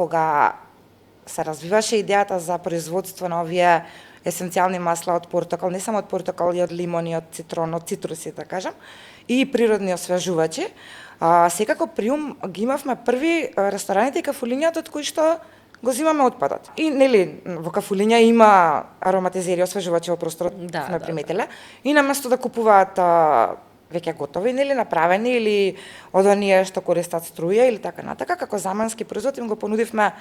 кога се развиваше идејата за производство на овие есенцијални масла од портокал, не само од портокал, и од лимон, и од цитрон, од цитруси, да кажам, и природни освежувачи, секако при ум ги имавме први рестораните и кафулињата од кои што го земаме отпадот. И нели во кафулиња има ароматизери, освежувачи во просторот, сме приметиле. И наместо да купуваат веќе готови, нели направени или од оние што користат струја или така натака, како заменски производ им го понудивме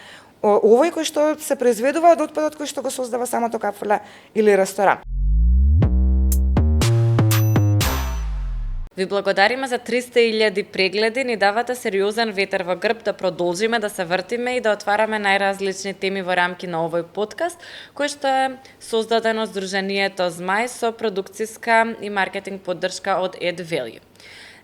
овој кој што се произведува од отпадот кој што го создава самото кафуле или ресторан. Ви благодариме за 300.000 прегледи, ни давате сериозен ветер во грб да продолжиме да се вртиме и да отвараме најразлични теми во рамки на овој подкаст, кој што е создаден од Сдруженијето Змај со продукциска и маркетинг поддршка од Add Value.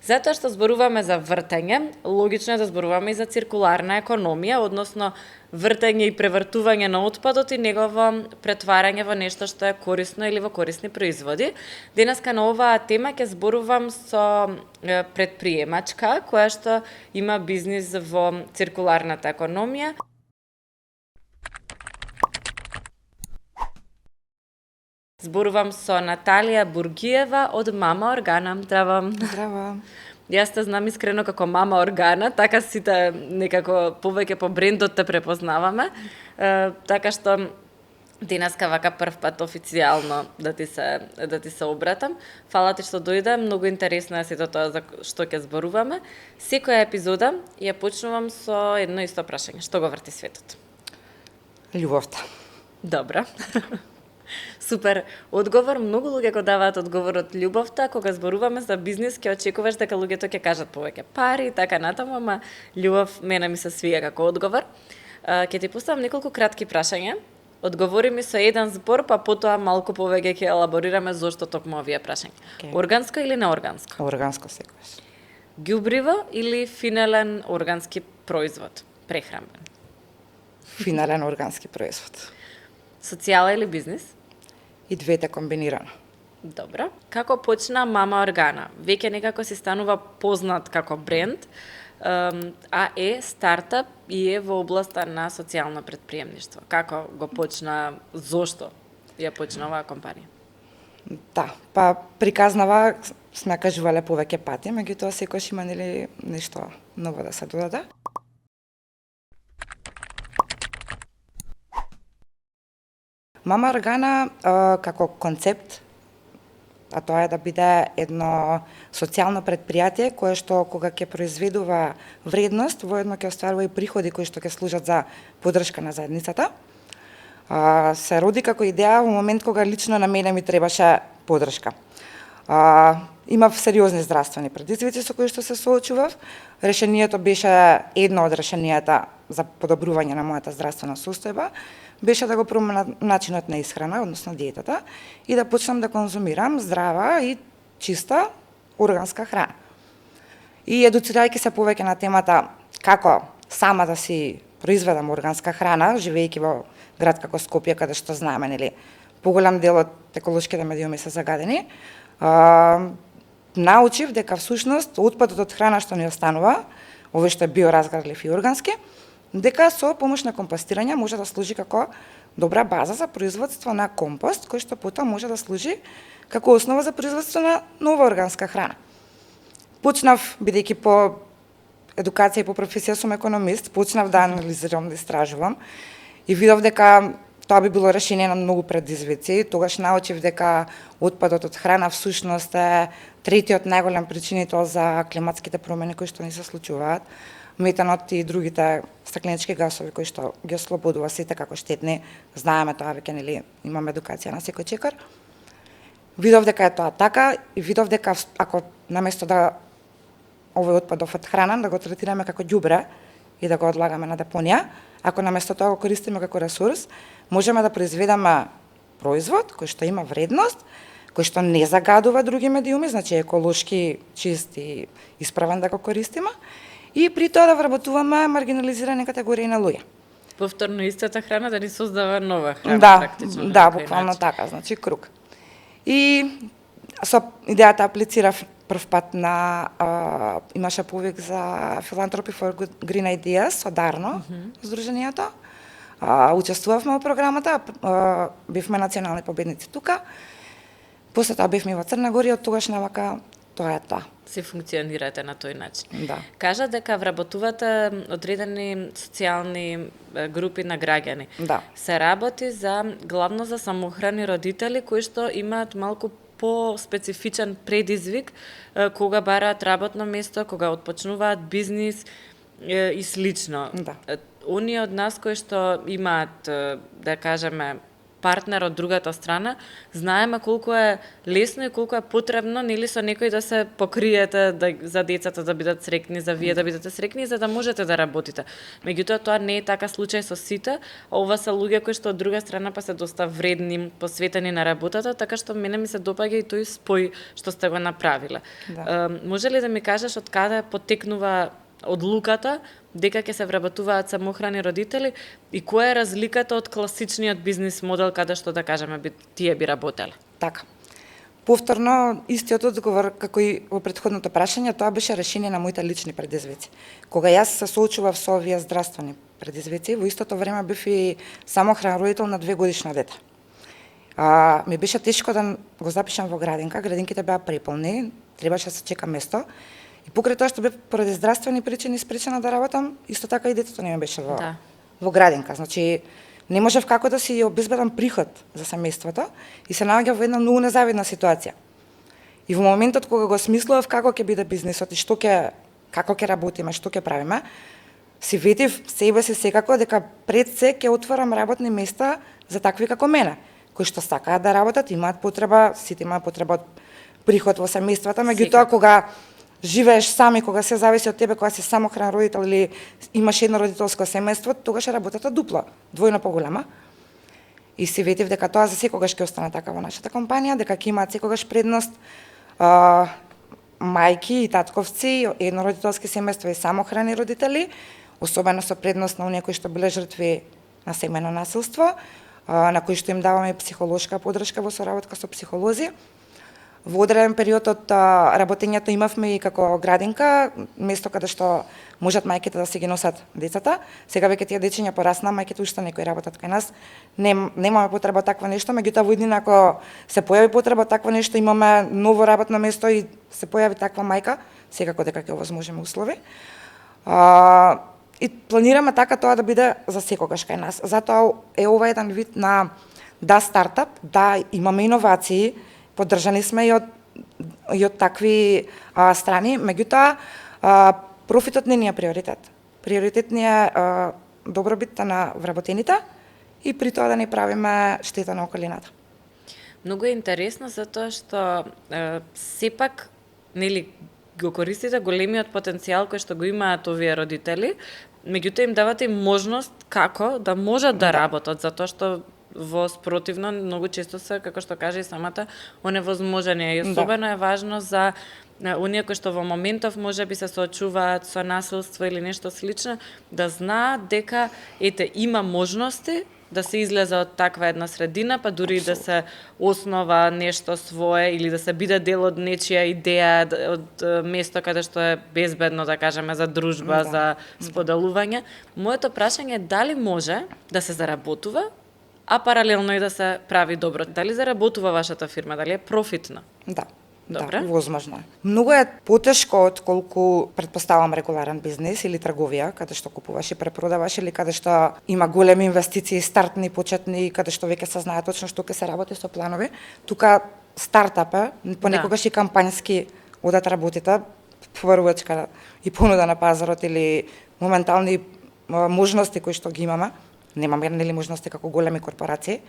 Затоа што зборуваме за вртење, логично е да зборуваме и за циркуларна економија, односно вртење и превртување на отпадот и негово претварање во нешто што е корисно или во корисни производи. Денеска на оваа тема ќе зборувам со предприемачка која што има бизнис во циркуларната економија. Зборувам со Наталија Бургиева од Мама Органа. Здраво. Здраво. Јас те знам искрено како Мама Органа, така сите некако повеќе по брендот те препознаваме. Така што денеска вака прв пат официјално да ти се обратам. Фала ти што дојде, многу интересно е сето тоа за што ќе зборуваме. Секоја епизода ја почнувам со едно исто прашање. Што го врти светот? Љубовта. Добра. Супер одговор, многу луѓе го даваат одговорот љубовта, кога зборуваме за бизнис ќе очекуваш дека луѓето ќе кажат повеќе пари и така натаму, ама љубов мене ми се свија како одговор. Ќе ти поставам неколку кратки прашања. Одговори ми со еден збор, па потоа малку повеќе ќе елаборираме зошто токму овие прашања. Okay. Органско или неорганско? Органско секогаш. Ѓубриво или финален органски производ, прехранбен? Финален органски производ. Социјала или бизнис? И двете комбинирано. Добро. Како почна Мама Органа? Веќе некако си станува познат како бренд, а е стартап и е во областа на социјално предприемништво. Како го почна, зошто ја почна оваа компанија? Да, па приказнава сме кажувале повеќе пати, меѓутоа секогаш има нели нешто ново да се додаде. Мама Органа како концепт, а тоа е да биде едно социјално предпријатие кое што кога ќе произведува вредност, воедно ќе остварува и приходи кои што ќе служат за поддршка на заедницата. Се роди како идеја во момент кога лично на мене ми требаше поддршка. Имав сериозни здравствени предизвици со кои што се соочував. Решението беше едно од решенијата за подобрување на мојата здравствена состојба, беше да го променам начинот на исхрана, односно диетата, и да почнам да конзумирам здрава и чиста органска храна. И едуцирајќи се повеќе на темата како сама да си произведам органска храна, живејќи во град како Скопје, каде што знаеме, нели, поголем дел од еколошките медиуми се загадени, научив дека всушност отпадот од храна што ни останува, овој што е биоразградлив и органски, дека со помош на компостирање може да служи како добра база за производство на компост, кој што потоа може да служи како основа за производство на нова органска храна. Почнав, бидејќи по едукација и по професија сум економист, почнав да анализирам, да истражувам и видов дека тоа би било решение на многу предизвици. Тогаш научив дека отпадот од храна всушност е третиот најголем причинител за климатските промени кои што ни се случуваат. Метанот и другите стакленички гасови кои што ги ослободува сите како штетни, знаеме тоа веќе, нели, имаме едукација на секој чекар. Видов дека е тоа така и видов дека ако наместо да овој отпадов од храна да го третираме како ѓубре и да го одлагаме на депонија, ако наместо тоа го користиме како ресурс, можеме да произведеме производ кој што има вредност, кој што не загадува други медиуми, значи еколошки чист и исправен да го користиме, и при тоа да вработуваме маргинализирани категории на луѓе. Повторно истата храна да ни создава нова храна, да, практично. Да, буквално така, значи круг. И со идејата аплицирав прв пат на имаше повик за Philanthropy for Green Ideas со Дарно, Сдруженијето. Учествувавме во програмата, бивме национални победници тука. После тоа бевме во Црна Гора и од тогаш навака тоа е тоа. Се функционирате на тој начин. Да. Кажа дека вработувате одредени социјални групи на граѓани. Да. Се работи главно за самохрани родители кои што имаат малку по-специфичен предизвик кога бараат работно место, кога отпочнуваат бизнис и слично. Да. Оние од нас кои што имаат, да кажеме, партнер од другата страна, знаеме колку е лесно и колку е потребно нели со некој да се покриете за децата да бидат среќни, за вие да бидете среќни, за да можете да работите. Меѓутоа тоа не е така случај со сите, а ова се луѓе кои што од друга страна па се доста вредни, посветени на работата, така што мене ми се допаѓа и тој спој што сте го направиле. Да. Може ли да ми кажеш од каде потекнува одлуката дека ќе се вработуваат самохрани родители и која е разликата од класичниот бизнис модел каде што да кажеме тие би работеле? Така. Повторно, истиот одговор како и во претходното прашање, тоа беше решение на моите лични предизвици. Кога јас се соочував со овие здравствени предизвици, во истото време бев и самохран родител на 2-годишно дете. Ми беше тешко да го запишам во градинка, градинките беа преполни, требаше да се чека место. И покрај тоа што бев поради здравствени причини спречена да работам, исто така и детето не ми беше во градинка. Значи, не можев како да си обезбедам приход за семејството и се наоѓав во една многу незавидна ситуација. И во моментот кога го смислував како ќе биде бизнисот и како ќе работиме, што ќе правиме, си ветив себе си секако дека пред се ќе отворам работни места за такви како мене, кои што сакаат да работат, имаат потреба, сите имаат потреба од приход во семејствата, меѓутоа кога живееш сам и кога се зависи од тебе, кога си самохран родител или имаш едно родителско семејство, тогаш работата дупло, двојно поголема. И си ветив дека тоа за секогаш ќе остане така во нашата компанија, дека ќе имаат секогаш предност мајки и татковци, еднородителски семејства и самохрани родители, особено со предност на оние кои што биле жртви на семејно насилство, на кои што им даваме психолошка подршка во соработка со психолози. Во одреден период од работењето имавме и како градинка, место каде што можат мајките да си ги носат децата. Сега веќе тие дечиња порасна, мајките уште некои работат кај нас. Немаме потреба такво нешто, меѓутоа во иднина ако се појави потреба такво нешто, имаме ново работно место и се појави таква мајка, секако дека ќе овозможиме услови. И планираме така тоа да биде за секогаш кај нас. Затоа е ова еден вид на стартап, имаме иновации, поддржани сме и од такви страни, меѓутоа профитот не ни е приоритет. Приоритет ни е добробитта на вработените и при тоа да не правиме штета на околината. Многу е интересно затоа што сепак нели го користите големиот потенцијал кој што го имаат овие родители, меѓутоа им давате можност како да можат да работат, затоа што во спротивно многу често се, како што каже и самата, оневозможени. И особено е важно за оние кои што во моментов можеби се соочуваат со насилство или нешто слично, да знаат дека има можности да се излезе од таква една средина, па дури да се основа нешто свое или да се биде дел од нечија идеја, од место каде што е безбедно, да кажеме, за дружба, за споделување. Моето прашање е дали може да се заработува, а паралелно и да се прави добро. Дали заработува вашата фирма, дали е профитна? Да. Добре. Да, возможно е. Многу е потешко од колку претпоставам регуларен бизнис или трговија, каде што купуваш и препродаваш или каде што има големи инвестиции, стартни, почетни, каде што веќе се знае точно што ќе се работи со планови. Тука стартап е, понекогаш и кампањски одат работите, поварувачка и понуда на пазарот или моментални можности кои што ги имаме. Немаме нели можности како големи корпорации.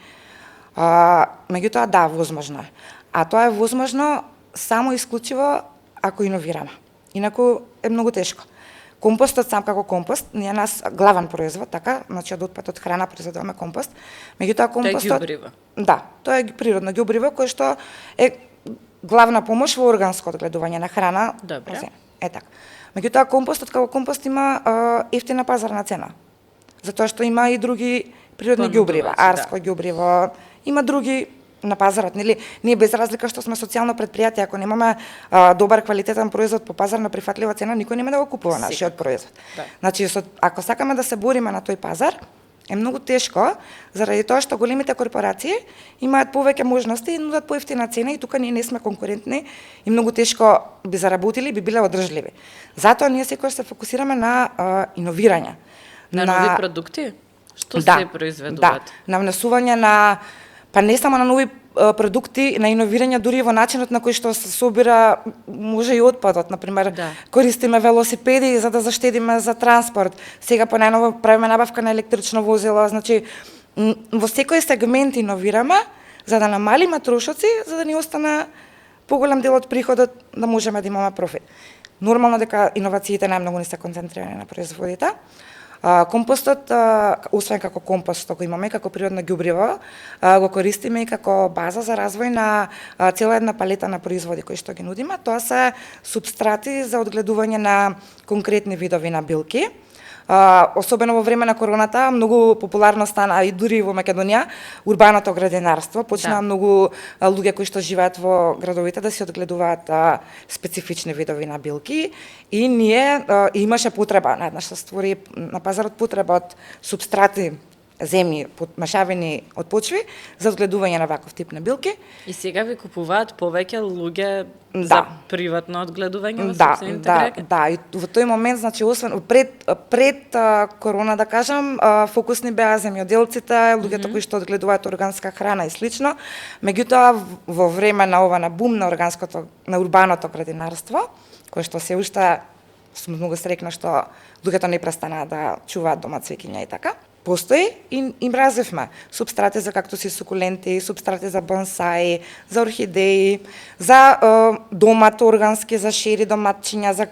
Меѓутоа да, возможно е. А тоа е возможно само исклучиво ако иновираме. Инаку е многу тешко. Компостот сам како компост не е нас главен производ, така, значи од отпад храна произведуваме компост. Меѓутоа компостот тоа е ѓубриво. Да, тоа е природно ѓубриво кое што е главна помош во органско одгледување на храна. Добре. Е така. Меѓутоа компостот како компост има ефтина пазарна цена. Затоа што има и други природни ѓубрива, арско ѓубриво, има други на пазарот, нели? Ние без разлика што сме социјално претпријатие, ако немаме добар квалитетен производ по пазарно прифатлива цена, никој нема да го купува нашиот производ. Да. Значи, ако сакаме да се бориме на тој пазар, е многу тешко, заради тоа што големите корпорации имаат повеќе можности и нудат поевтина цена и тука ние не сме конкурентни и многу тешко би заработили, би биле одржливи. Затоа ние секогаш се фокусираме на иновирање. На нови продукти? Што Да, се произведуваат? на внесување на, па не само на нови продукти, на иновирање дури и во начинот на кој што се собира може и отпадот, например, Да. користиме велосипеди за да заштедиме за транспорт. Сега по најново правиме набавка на електрично возило, значи во секој сегмент иновираме за да намалиме трошоци, за да ни остане поголем дел од приходот да можеме да имаме профит. Нормално дека иновациите најмногу не се концентрирани на производите. Компостот, освен како компост што го имаме, како природно ѓубриво, го користиме и како база за развој на цела една палета на производи кои што ги нудиме. Тоа се супстрати за одгледување на конкретни видови на билки. Особено во време на короната, многу популарно стана и дури во Македонија урбаното градинарство. Почнаа многу луѓе кои што живеат во градовите да се одгледуваат специфични видови на билки и ние имаше потреба, наеднаш се створи на пазарот потреба од супстрати земји, машавини од почви за одгледување на ваков тип на билки. И сега ви купуваат повеќе луѓе за приватно одгледување во сопствените граѓа? Да, и во тој момент, значи, освен пред корона, да кажам, фокусни беа земјоделците, луѓето кои што одгледуваат органска храна и слично. Меѓутоа, во време на ова на бум на на урбаното градинарство, кој што се уште сум многу среќна што луѓето не престанаа да чуваат дома цвеќиња и така. Постои и им развивме супстрати за кактуси, сукуленти, супстрати за бонсаи, за орхидеи, за домат органски, за шери доматчиња, за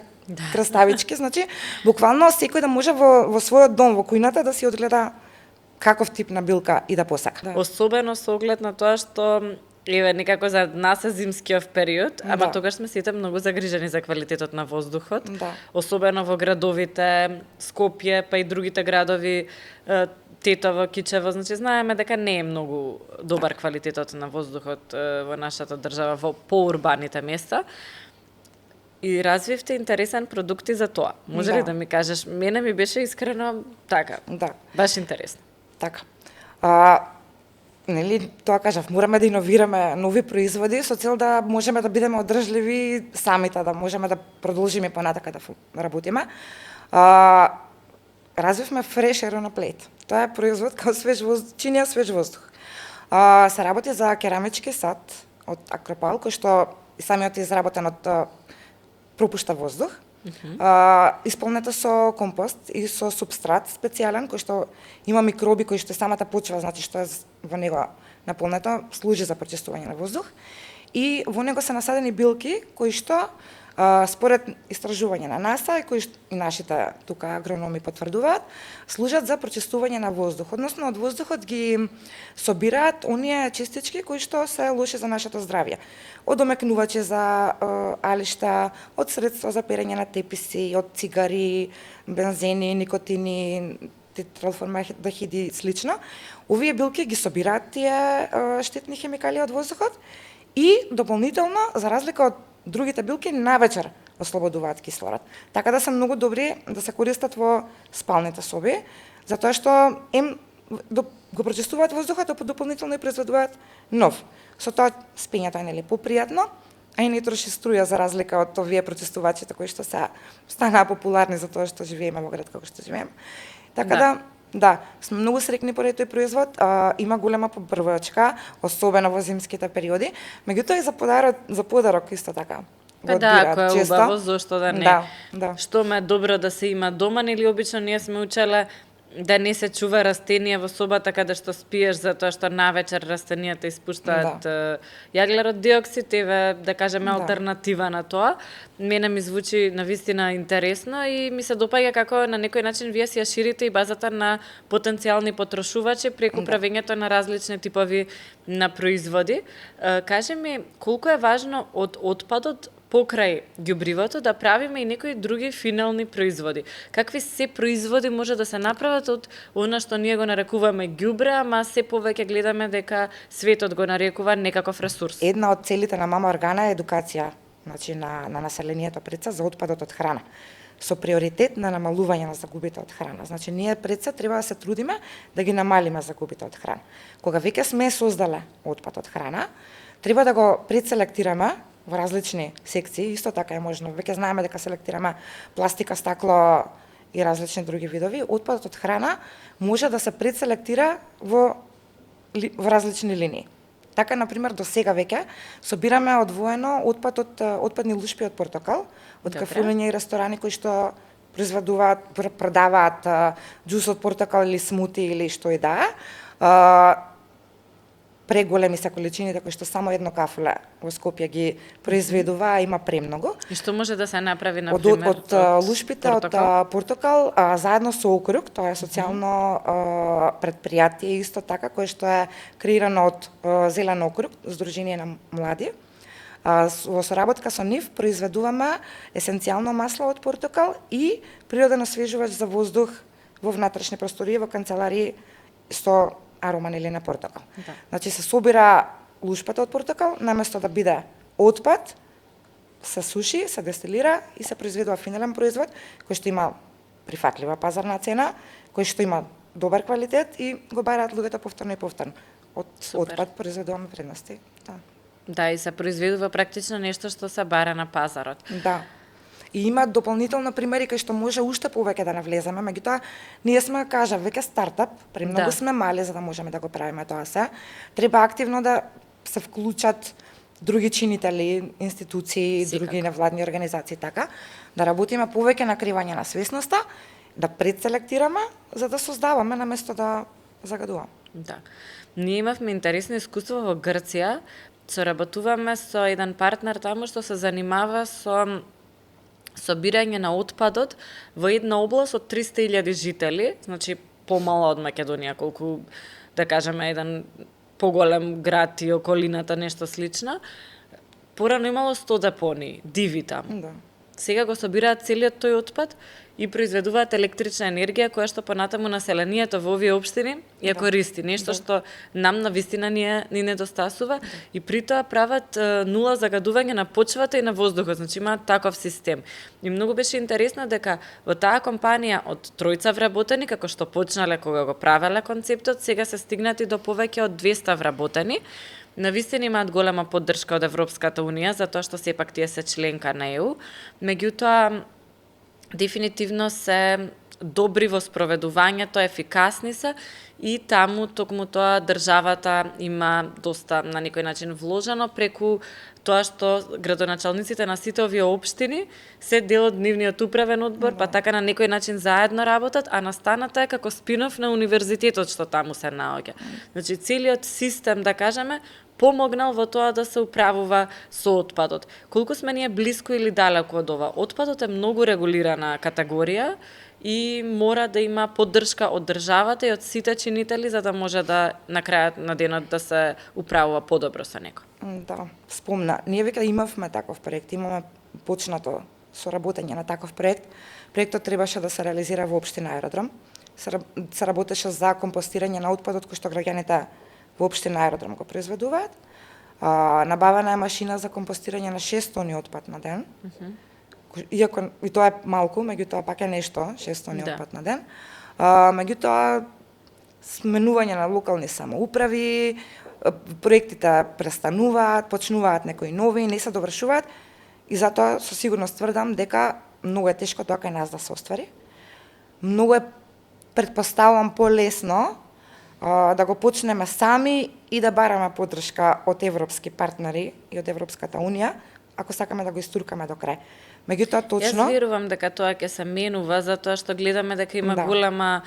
краставички, значи буквално секој да може во својот дом, во кујната да си одгледа каков тип на билка и да посака. Особено со оглед на тоа што еве некако за нас е зимскиов период, ама тогаш сме сите многу загрижени за квалитетот на воздухот. Особено во градовите, Скопје, па и другите градови, Тетово, Кичево, значи знаеме дека не е многу добар квалитетот на воздухот во нашата држава во поурбаните места. И развивте интересен продукти за тоа. Може ли да ми кажеш? Мене ми беше искрено така. Да. Баш интересно. Така. Нели, тоа кажав, мораме да иновираме нови производи со цел да можеме да бидеме одржливи самите, да можеме да продолжиме понатака да работиме. Развивме Fresh Air on a Plate. Тоа е производ као свеж воздух, чинија свеж воздух. Се работи за керамички сад од Акропал, кој што и самиот е изработен од пропушта воздух. Исполнета со компост и со супстрат специјален кој што има микроби кои што самата почва, значи што е во него наполнето, служи за прочистување на воздух. И во него се насадени билки кои што според истражување на НАСА и кои и нашите тука агрономи потврдуваат, служат за прочистување на воздух, односно од воздухот ги собираат оние частички кои што се лоши за нашето здравје. Од омекнувачи за алишта, од средства за перење на теписи, од цигари, бензени, никотини, тетралформалдехиди и слично. Овие билки ги собираат тие штетни хемикалии од воздухот и дополнително, за разлика од другите билки, навечер ослободуваат кислород. Така да се многу добри да се користат во спалните соби, затоа што го прочистуваат воздухот, а дополнително и произведуваат нов. Со тоа спињето е попријатно, а и не троши струја за разлика од овие прочистувачите кои што се станаа популарни за тоа што живееме во град како што живееме. Така да, сме многу среќни поради тој производ, има голема побрвачка, особено во зимските периоди, меѓутоа и за подарок исто така. Па да, ако е убаво, зошто да не? Да. Што ме добро да се има дома, нели обично ние сме учеле да не се чува растение во собата каде што спиеш, затоа што навечер растенијата испуштаат јаглерод диоксид, еве да кажеме алтернатива на тоа. Мене ми звучи навистина интересно и ми се допаѓа како на некој начин вие си ја ширите и базата на потенцијални потрошувачи преку правењето на различни типови на производи. Кажи ми, колку е важно од отпадот покрај ѓубривото да правиме и некои други финални производи. Какви се производи може да се направат од она што ние го нарекуваме ѓубре, ама се повеќе гледаме дека светот го нарекува некаков ресурс. Една од целите на Мама Органа е едукација, значи на населението преца за отпадот од храна, со приоритет на намалување на загубите од храна. Значи ние преца треба да се трудиме да ги намалиме загубите од храна. Кога веќе сме создале отпад од храна, треба да го предселектираме во различни секции, исто така е можно. Веќе знаеме дека селектираме пластика, стакло и различни други видови. Отпадот од храна може да се предселектира во различни линии. Така, например, до сега веќе собираме одвоено отпад од отпадни лушпи од портокал, од кафулиња и ресторани кои што произведуваат, продаваат џус од портокал или смути или што и да е. Преголеми се количините кои што само едно кафуле во Скопје ги произведува, има премногу. И што може да се направи, на пример, од лушпите од портокал, заедно со Округ, тоа е социјално предпријатие исто така, кое што е креирано од Зелен Округ, Сдружение на млади. Во соработка со нив произведуваме есенцијално масло од портокал и природен освежувач за воздух во внатрешни простории, во канцеларии со арома или на портокал. Да. Значи се собира лушпата од портокал, наместо да биде отпад, се суши, се дестилира и се произведува финален производ кој што има прифатлива пазарна цена, кој што има добар квалитет и го бараат луѓето повторно и повторно. Од отпад произведуваме вредности. Да. Да, и се произведува практично нешто што се бара на пазарот. Да. И има дополнително примери кај што може уште повеќе да навлеземе, меѓутоа ние сме, кажа, веќе стартап, премногу сме мали за да можеме да го правиме тоа се. Треба активно да се вклучат други чинители, институции, други невладни организации, така, да работиме повеќе на кривање на свесноста, да предселектираме, за да создаваме наместо да загадуваме. Да. Ние имавме интересно искуство во Грција, соработуваме со еден партнер таму што се занимава со собирање на отпадот во една област од 300.000 жители, значи помало од Македонија, колку, да кажеме, еден поголем град и околината, нешто слично. Порано имало 100 депонии, диви таму. Да. Сега го собираат целиот тој отпад и произведуваат електрична енергија која што понатаму населението во овие општини ја користи, нешто што нам на вистина ни недостасува и при тоа прават нула загадување на почвата и на воздухот, значи имаат таков систем. И многу беше интересно дека во таа компанија од тројца вработени, како што почнале кога го правеле концептот, сега се стигнати до повеќе од 200 вработени. Навистина имаат голема поддршка од Европската Унија, затоа што сепак тие се членка на ЕУ, меѓутоа дефинитивно се добри во спроведувањето, ефикасни се и таму токму тоа државата има доста на некој начин вложено преку тоа што градоначалниците на сите овие општини се дел од нивниот управен одбор, па така на некој начин заедно работат, а настаната е како спинов на универзитетот што таму се наоѓа. Значи целиот систем, да кажеме, помогнал во тоа да се управува со отпадот. Колку сме ние блиску или далеку од ова? Отпадот е многу регулирана категорија и мора да има поддршка од државата и од сите чинители за да може да на крајот на денот да се управува подобро со него. Да, спомна. Ние веќе имавме таков проект, имаме почнато со работење на таков проект. Проектот требаше да се реализира во општина Аеродром. Се работеше за компостирање на отпадот кој што граѓаните во општина Аеродром го произведуваат. Набавена е машина за компостирање на 6 тони отпад на ден. Иако и тоа е малку, меѓутоа пак е нешто, 6 тони отпад на ден. Меѓутоа сменување на локални самоуправи, проектите престануваат, почнуваат некои нови, не се довршуваат и затоа со сигурност тврдам дека многу е тешко тоа кај нас да се оствари. Многу е, претпоставувам, полесно да го почнеме сами и да бараме поддршка од европски партнери и од Европската Унија, ако сакаме да го истуркаме до крај. Меѓутоа точно Јас верувам дека тоа ќе се менува затоа што гледаме дека има голема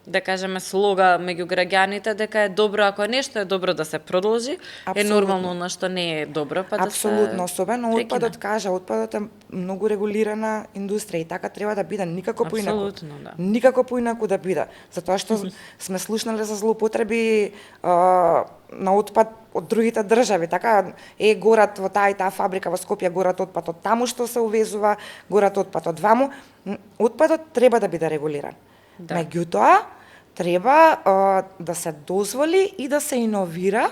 да кажеме, слога меѓу граѓаните дека е добро, ако нешто е добро да се продолжи, е Апсолутно. нормално она што не е добро, па Апсолутно, да се особено прекине. отпадот, отпадот е многу регулирана индустрија и така треба да биде, никако поинаку. Апсолутно, да. Никако поинаку да биде, затоа што сме слушнале за злоупотреби на отпад од другите држави, така горат во таа и таа фабрика во Скопје, горат отпад од таму што се увезува, горат отпад од ваму. Отпадот треба да биде регулиран. Да. Меѓутоа, треба да се дозволи и да се иновира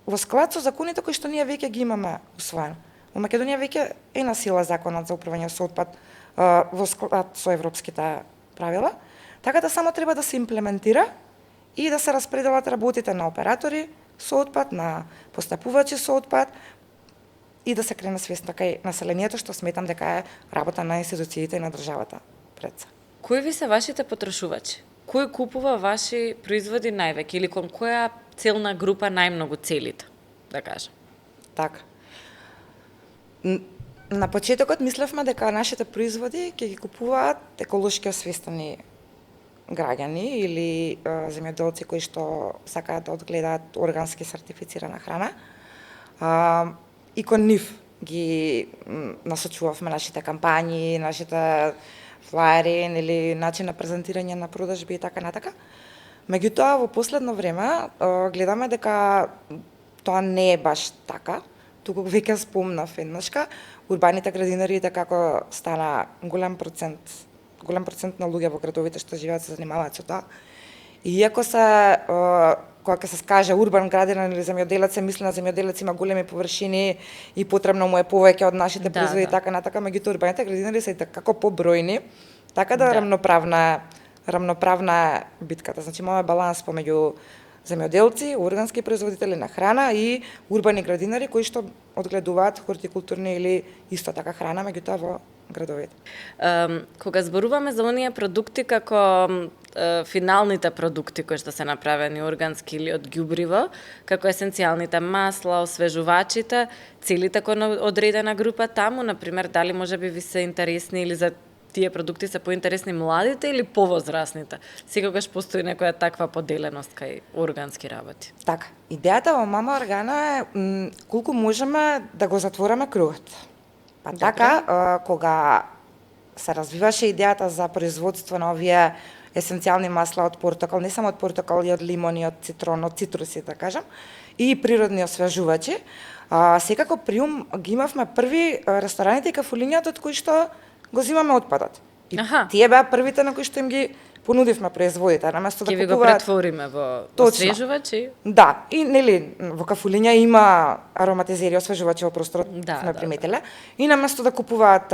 во склад со законите кои што ние веќе ги имаме усвоено. Во Македонија веќе е на сила законот за управување со отпад во склад со европските правила, така да само треба да се имплементира и да се распределат работите на оператори со отпад, на постапувачи со отпад и да се крене свест кај населението, што сметам дека е работа на институциите и на државата пред се. Кои ви се вашите потрошувачи? Кој купува ваши производи највеќе или кон која целна група најмногу целите, да кажам? Така. На почетокот мислевме дека нашите производи ќе ги купуваат еколошки освестени граѓани или земјоделци кои што сакаат да одгледаат органски сертифицирана храна. И кон нив ги насочувавме нашите кампањи, нашите флаери или начин на презентирање на продажби и така натака. Меѓутоа, во последно време гледаме дека тоа не е баш така. Туку веќе спомнав еднашка, урбаните градинари како стана голем процент на луѓе во градовите што живеат се занимаваат со тоа. И иако се кога ќе се скаже урбан градинар или земјоделец, се мисли на земјоделец има големи површини и потребно му е повеќе од нашите производи и така натака, меѓутоа урбаните градинари се како побројни, така да рамноправна е битката. Значи имаме баланс помеѓу земјоделци, органски производители на храна и урбани градинари кои што одгледуваат хортикултурни или исто така храна, меѓутоа во градовите. Кога зборуваме за оние продукти како финалните продукти кои што се направени органски или од ѓубриво, како есенцијалните масла, освежувачите, целите кон одредена група таму, например, дали можеби ви се интересни или за тие продукти се поинтересни младите или повозрасните? Секогаш постои некоја таква поделеност кај органски работи. Така, идејата во Мама Органа е колку можеме да го затвориме кругот. Па така, кога се развиваше идејата за производство на овие есенцијални масла од портокал, не само од портокал, и од лимон, и од цитрон, од цитруси, да кажам, и природни освежувачи, секако при ум ги имавме први рестораните и кафулињата од кои што го зимаме отпадот. И тие беа првите на кои што им ги понудивме производите, наместо да купуваат. Ќе ви го претвориме во освежувачи? Да, и нели во кафулиња има ароматизери освежувачи во просторот, сме приметиле. И наместо да купуваат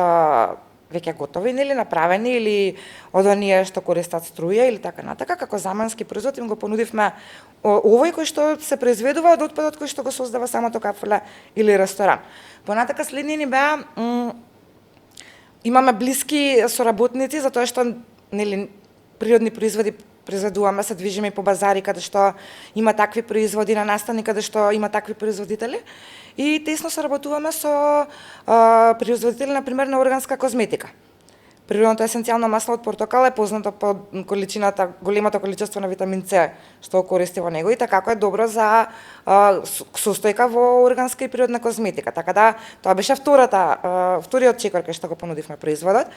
веќе готови, нели направени или од оние што користат струја или така натака, како заменски производ им го понудивме овој кој што се произведува од отпадот кој што го создава самото кафуле или ресторан. Понатака следни ни беа имаме блиски соработници затоа што нели природни производи произведуваме, се движиме по базари каде што има такви производи на настани, каде што има такви производители и тесно соработуваме со производители на пример на органска козметика. Природното есенцијално масло од портокал е познато по количината, големото количество на витамин С што го користи во него и така е добро за состојка во органска и природна козметика. Така да тоа беше вториот чекор кај што го понудивме производот.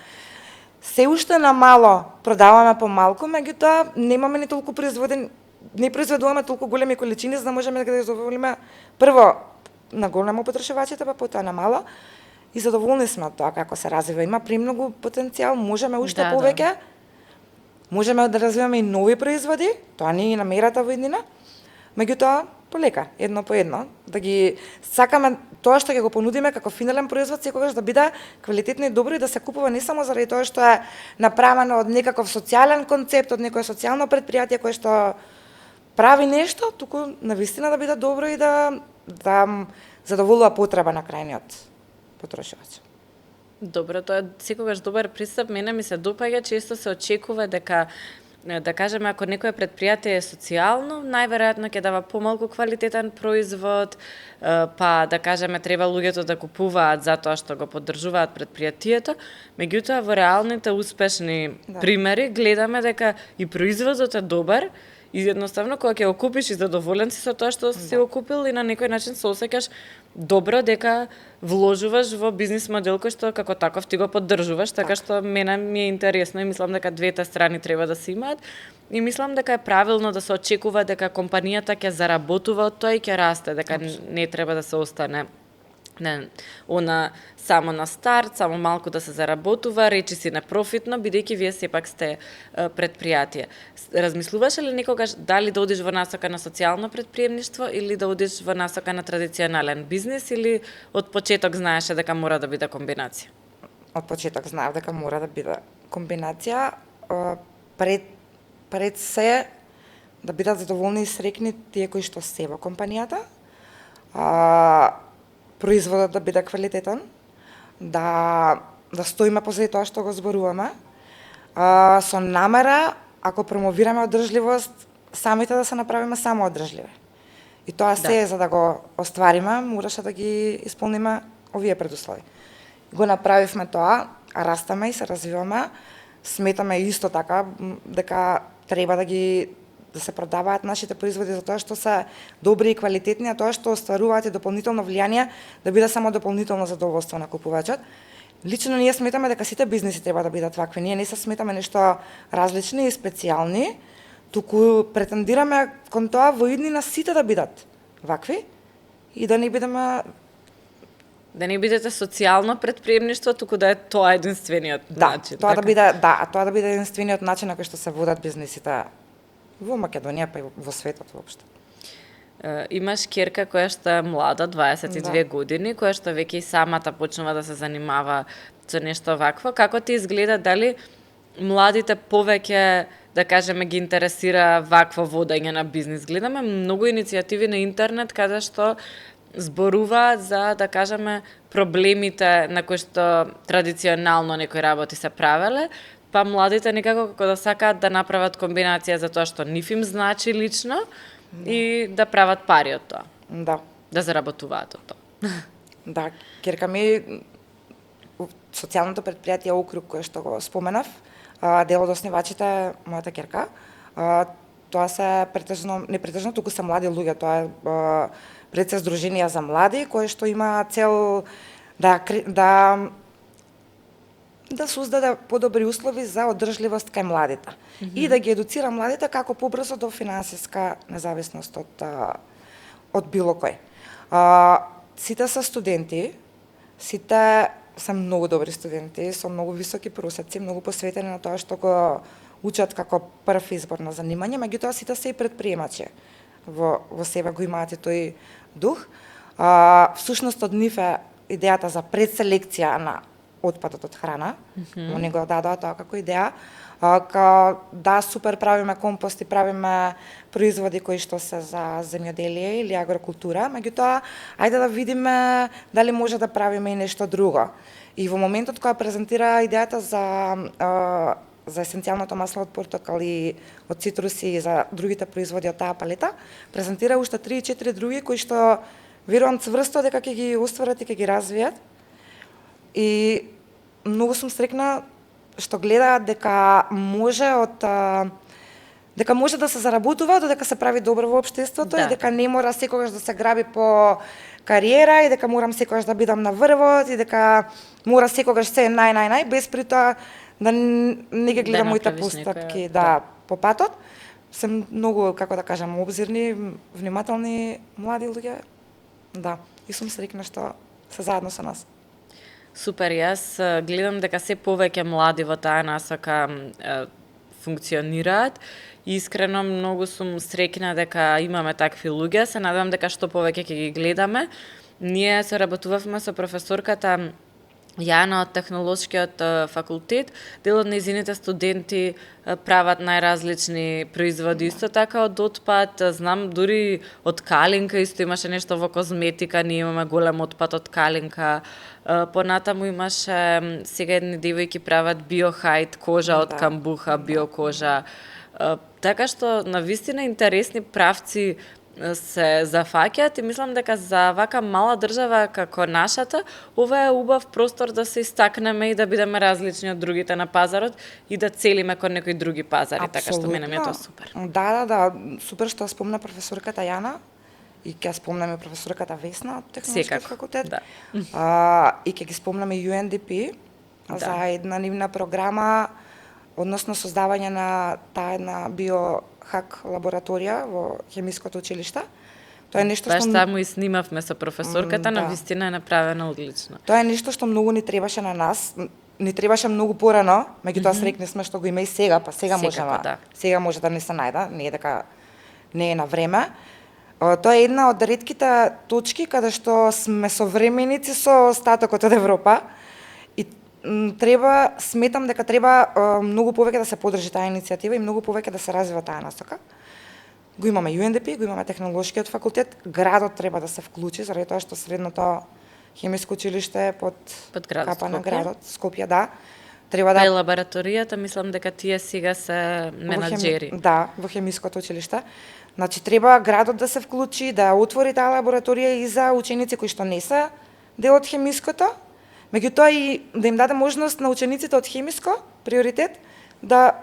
Се уште на мало продаваме по малку, меѓутоа немаме ни толку производен, не произведуваме толку големи количини за да можеме да ги задоволиме прво на големо потрошувачите, па потоа на мало. И задоволни сме од тоа како се развива. Има премногу потенцијал, можеме уште повеќе. Можеме да развиваме и нови производи, тоа не е намерата во иднина. Меѓутоа, полека, едно по едно, да ги сакаме тоа што ќе го понудиме како финален производ секогаш да биде квалитетно и добро и да се купува не само заради тоа што е направено од некаков социјален концепт, од некое социјално предпријатие кое што прави нешто, туку навистина да биде добро и да задоволува потреба на крајниот потрошувач. Добро, тоа е секогаш добар пристап. Мене ми се допаѓа, често се очекува дека да кажеме, ако некое предпријатие е социјално, најверојатно ќе дава помалку квалитетен производ, па да кажеме треба луѓето да купуваат затоа што го поддржуваат предпријатието, меѓутоа во реалните успешни примери гледаме дека и производот е добар, и едноставно кога ќе го купиш и задоволен си со тоа што си го купил и на некој начин се осеќаш добро дека вложуваш во бизнис модел кој што како таков ти го поддржуваш, така што мене ми е интересно и мислам дека двете страни треба да се имаат и мислам дека е правилно да се очекува дека компанијата ќе заработува од тоа и ќе расте, дека не треба да се остане она само на старт, само малку да се заработува, речи си непрофитно, бидејќи вие сепак сте предпријатие. Размислуваше ли некогаш дали да одиш во насока на социјално предприемништво или да одиш во насока на традиционален бизнис или од почеток знаеше дека мора да биде комбинација? Од почеток знаев дека мора да биде комбинација, пред се да бидат задоволни и срекни тие кои што се во компанијата, производот да биде квалитетен, да стоиме позади тоа што го зборуваме, со намера, ако промовираме одржливост, самите да се направиме само одржливи. И тоа се за да го оствариме, мораше да ги исполниме овие предуслови. Го направивме тоа, растаме и се развиваме, сметаме исто така дека треба да се продаваат нашите производи за тоа што се добри и квалитетни, а тоа што остваруваат и дополнително влијание да биде само дополнително задоволство на купувачот. Лично ние сметаме дека сите бизниси треба да бидат вакви. Ние не се сметаме нешто различни и специјални, туку претендираме кон тоа во иднина сите да бидат вакви и да не бидеме да не бидете социјално предприемништво, туку да е тоа единствениот начин. Тоа да биде единствениот начин на кој што се водат бизнисите во Македонија, па и во светот воопшто. Имаш ќерка која што е млада, 22 години, која што веќе и самата почнува да се занимава со нешто вакво. Како ти изгледа, дали младите повеќе, да кажеме, ги интересира вакво водење на бизнис? Гледаме многу иницијативи на интернет каде што зборуваат за, да кажеме, проблемите на кои што традиционално некои работи се правеле, па младите некако како да сакаат да направат комбинација за тоа што нив им значи лично и да прават пари од тоа. Да заработуваат од тоа. Да, ќерка ми социјалното предпријатие Округ кое што го споменав, дел од основачите е мојата ќерка. Тоа се претежно, туку се млади луѓе, тоа е пред се здруженија за млади кои што има цел да создаде подобри услови за одржливост кај младите и да ги едуцира младите како побрзо до финансиска независност од било кој. Сите се студенти, сите се многу добри студенти, со многу високи просеци, многу посветени на тоа што го учат како прв избор на занимање, меѓутоа сите се и предприемачи. Во себе го имаат и тој дух. Всушност од нив е идејата за предселекција на отпадот од храна. Они го дадоа тоа како идеја. Да, супер, правиме компост и правиме производи кои што се за земјоделие или агрокултура, меѓутоа, ајде да видиме дали може да правиме и нешто друго. И во моментот кога презентира идејата за есенцијалното масло од портокал и од цитруси и за другите производи од таа палета, презентира уште 3-4 други кои што верувам цврсто дека ќе ги остварат и ќе ги развијат. И многу сум срекна што гледаат дека може да се заработува, додека се прави добро во општеството и дека не мора секогаш да се граби по кариера и дека морам секогаш да бидам на врвот и дека мора секогаш се нај без при тоа да не ги гледам моите постапки по патот. Се многу, како да кажам, обзирни, внимателни млади луѓе. И сум срекна што се заедно со нас. Супер, јас гледам дека се повеќе млади во таа насока функционираат. Искрено многу сум среќна дека имаме такви луѓе. Се надевам дека што повеќе ќе ги гледаме. Ние соработувавме со професорката Јана од Технолошкиот факултет. Дел од нејзините студенти прават најразлични производи, исто така од отпад. Знам, дури од калинка, исто имаше нешто во козметика, ние имаме голем отпад од калинка. Понатаму имаше, сега едни девојки прават биохајт, кожа од камбуха, биокожа. Така што на вистина интересни правци се зафаќаат и мислам дека за вака мала држава како нашата, ова е убав простор да се истакнеме и да бидеме различни од другите на пазарот и да целиме кон некои други пазари, така што мене ми е тоа супер. Да, супер што спомна професорката Јана и ќе спомнаме професорката Весна од Технолошкиот факултет. Да. И ќе ги спомнаме UNDP за една нивна програма, односно создавање на таа една биохак лабораторија во хемиското училиште. Тоа е нешто Баш што таму и снимавме со професорката, на вистина е направено одлично. Тоа е нешто што многу ни требаше на нас, ни требаше многу порано, меѓутоа срекни сме што го има и сега, па сега можеме. Да. Сега може да не се најде, не е дека не е на време. Тоа е една од ретките точки каде што сме современици со остатокот од Европа и сметам дека треба многу повеќе да се поддржи таа иницијатива и многу повеќе да се развива таа насока. Го имаме UNDP, го имаме Технолошкиот факултет, градот треба да се вклучи, заради тоа што средното хемиско училиште е под капа на градот, Скопје, да. Треба да... Па и лабораторијата, мислам дека тие сега се менаџери. Да, во хемиското училиште. Значи, треба градот да се вклучи, да отвори таа лабораторија и за ученици кои што не се дел од хемиското, меѓутоа и да им даде можност на учениците од хемиско, приоритет, да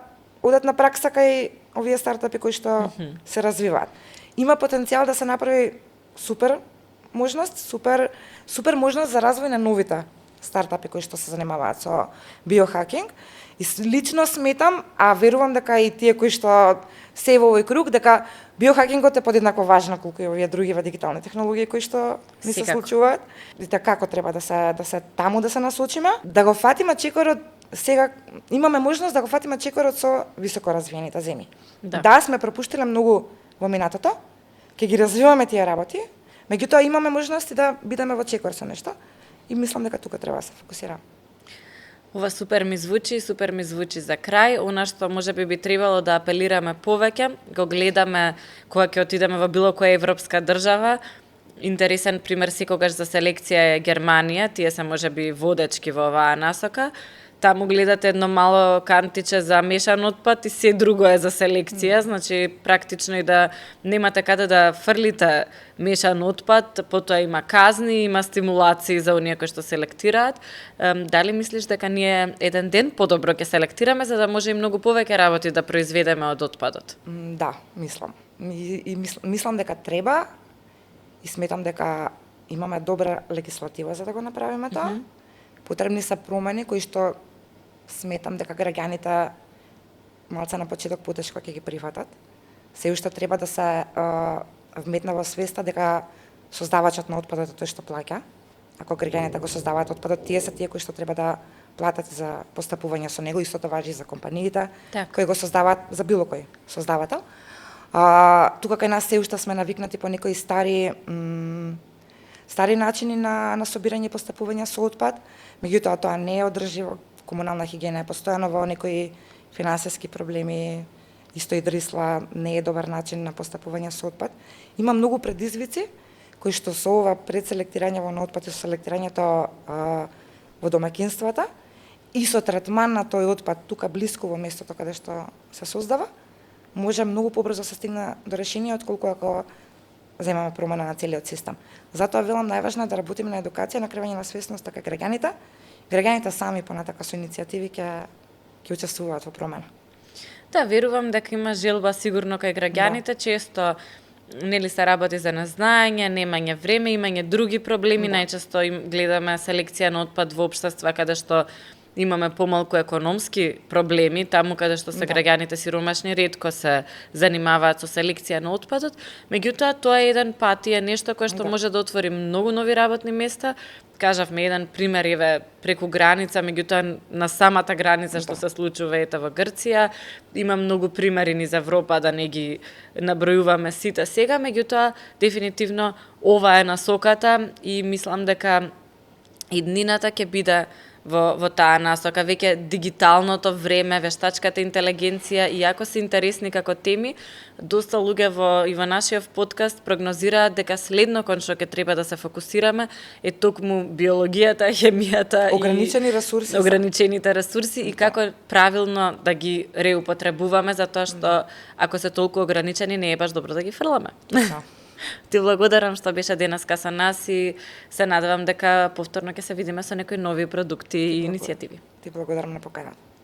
одат на пракса кај овие стартапи кои што се развиваат. Има потенцијал да се направи супер можност за развој на новите стартапи кои што се занимаваат со биохакинг. И лично сметам, а верувам дека и тие кои што се во овој круг, дека биохакингот е подеднакво важно колку и овие другиве дигитални технологии кои што ни се случуваат. И така како треба да се таму да се насочиме, да го фатиме чекорот. Сега имаме можност да го фатиме чекорот со високо развиените земји. Да, сме пропуштиле многу во минатото, ќе ги развиваме тие работи, меѓутоа имаме можности да бидеме во чекор со нешто и мислам дека тука треба да се фокусираме. Ова супер ми звучи за крај. Она што можеби би требало да апелираме повеќе, го гледаме кога ќе отидеме во било која европска држава. Интересен пример секогаш за селекција е Германија, тие се можеби водечки во оваа насока. Таму гледате едно мало кантиче за мешан отпад и се друго е за селекција, значи практично и да немате каде да фрлите мешан отпад, потоа има казни, има стимулации за оние кои што селектираат. Дали мислиш дека ние еден ден подобро ќе селектираме за да може и многу повеќе работи да произведеме од отпадот? Да, мислам. Мислам дека треба и сметам дека имаме добра легислатива за да го направиме тоа. Потребни се промени кои што сметам дека граѓаните малце на почеток потешко ќе ги прифатат. Се уште треба да се вметне во свеста дека создавачот на отпадот е тој што плаќа. Ако граѓаните го создаваат отпадот, тие се тие кои што треба да платат за постапување со него, истото важи за компаниите кои го создаваат, за било кој создавател. Тука кај нас се уште сме навикнати по некои стари начини на собирање и постапување со отпад, меѓутоа тоа не е одржливо. Комунална хигиена е постојано во некои финансиски проблеми, исто и дрисла не е добар начин на постапување со отпад. Има многу предизвици кои што со ова предселектирање на отпад и со селектирањето во домаќинствата и со третман на тој отпад тука блиску во местото каде што се создава, може многу побрзо се стигне до решение отколку ако земаме промена на целиот систем. Затоа велам најважно е да работиме на едукација, на креање на свесност така граѓаните. Граѓаните сами понатака со иницијативи ќе учествуваат во промена. Да, верувам дека има желба сигурно кај граѓаните, често нели се работи за незнаење, немање време, имање други проблеми, најчесто им гледаме селекција на отпад во општества каде што имаме помалку економски проблеми, таму каде што се граѓаните сиромашни ретко се занимаваат со селекција на отпадот, меѓутоа тоа е еден пат и е нешто кое што може да отвори многу нови работни места. Кажавме еден пример еве преку граница, меѓутоа на самата граница што се случува ете во Грција. Има многу примери низ Европа, да не ги набројуваме сите сега, меѓутоа дефинитивно ова е насоката и мислам дека иднината ќе биде во таа насока. Веќе дигиталното време, вештачката интелигенција, иако се интересни како теми, доста луѓе и во нашиот подкаст прогнозираат дека следно кон што ќе треба да се фокусираме е токму биологијата, хемијата ограничените ресурси и како правилно да ги реупотребуваме, затоа што ако се толку ограничени не е баш добро да ги фрламе. Ти благодарам што беше денеска со нас и се надевам дека повторно ќе се видиме со некои нови продукти и иницијативи. Ти благодарам на поканата.